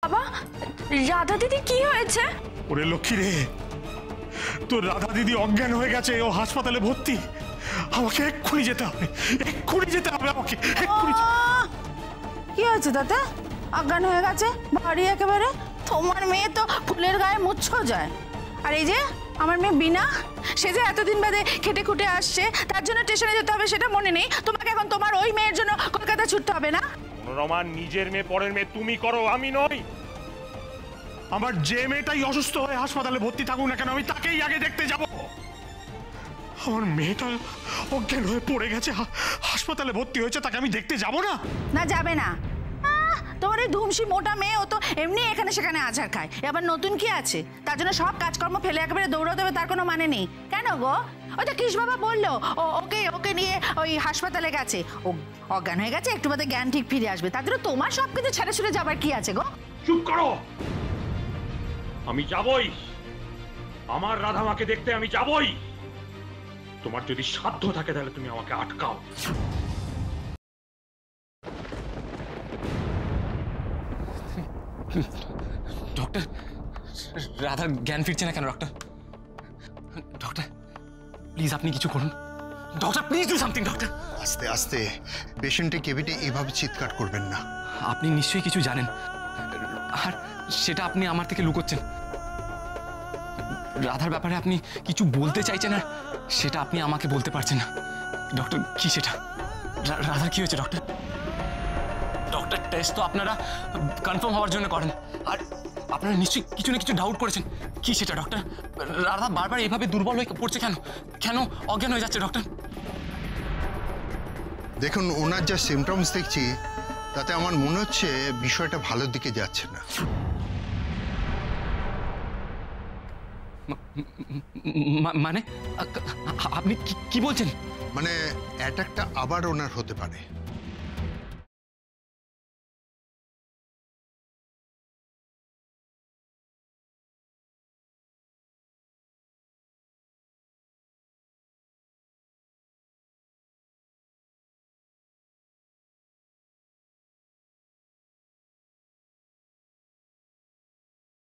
বাবা, রাধা দিদি কি হয়েছে? ওরে লক্ষ্মী রে, তোর রাধা দিদি অজ্ঞান হয়ে গেছে, ও হাসপাতালে ভর্তি। আমাকে এক্ষুনি যেতে হবে, এক্ষুনি যেতে হবে আমাকে, এক্ষুনি। কি হয়েছে তাতে? অজ্ঞান হয়ে গেছে বাড়ি একেবারে? তোমার মেয়ে তো ফুলের গায়ে মুচ্ছ যায়। আর এই যে আমার মেয়ে বিনা, সে যে এতদিন বাদে খেটে খুটে আসছে, তার জন্য স্টেশনে যেতে হবে সেটা মনে নেই তোমাকে? এখন তোমার ওই মেয়ের জন্য কলকাতা ছুটতে হবে না? রমান, নিজের মেয়ে পরের মেয়ে তুমি করো, আমি নই। আমার যে মেয়েটাই অসুস্থ হয়ে হাসপাতালে ভর্তি থাকুক না কেন, আমি তাকেই আগে দেখতে যাব। আমার মেয়েটা অজ্ঞান হয়ে পড়ে গেছে, হাসপাতালে ভর্তি হয়েছে, তাকে আমি দেখতে যাব না? না, যাবে না। তোমার এই ধুমসি মোটা মেয়ে, ও তো এমনি এখানে সেখানে আছাড় খায়, এবার নতুন কি আছে? তার জন্য সব কাজকর্ম ফেলে একেবারে দৌড়াতে হবে তার কোনো মানে নেই। কেন গো? ওই তো কৃষ বাবা বললো ওকে নিয়ে ওই হাসপাতালে গেছে, ও অজ্ঞান হয়ে গেছে, একটু বাদে জ্ঞান ঠিক ফিরে আসবে। তার জন্য তোমার সব কিছু ছেড়ে ছুড়ে যাবার কি আছে গো? চুপ করো, আমি যাবই। আমার রাধামাকে দেখতে আমি যাবই। তোমার যদি সাধ্য থাকে তাহলে তুমি আমাকে আটকাও। ডক্টর, রাধার জ্ঞান ফিরছে না কেন? ডক্টর, ডক্টর প্লিজ আপনি কিছু করুন। Doctor please do something. Doctor, আস্তে আস্তে, পেশেন্টের কেবিনে এভাবে চিৎকার করবেন না। আপনি নিশ্চয়ই কিছু জানেন, আর সেটা আপনি আমার থেকে লুকোচ্ছেন। রাধার ব্যাপারে আপনি কিছু বলতে চাইছেন, আর সেটা আপনি আমাকে বলতে পারছেন না। ডক্টর, কি সেটা? রাধার কি হয়েছে ডক্টর? ডক্টর, টেস্ট তো আপনারা কনফার্ম হওয়ার জন্য করেন, আর আপনারা নিশ্চয়ই কিছু না কিছু ডাউট করেছেন। কি সেটা ডক্টর? রাধা বারবার এভাবে দুর্বল হয়ে পড়ছে কেন? কেন অজ্ঞান হয়ে যাচ্ছে ডক্টর? দেখুন, ওনার যা সিমটমস দেখছি তাতে আমার মনে হচ্ছে বিষয়টা ভালোর দিকে যাচ্ছে না। মানে আপনি কি বলছেন? মানে অ্যাটাকটা আবার ওনার হতে পারে।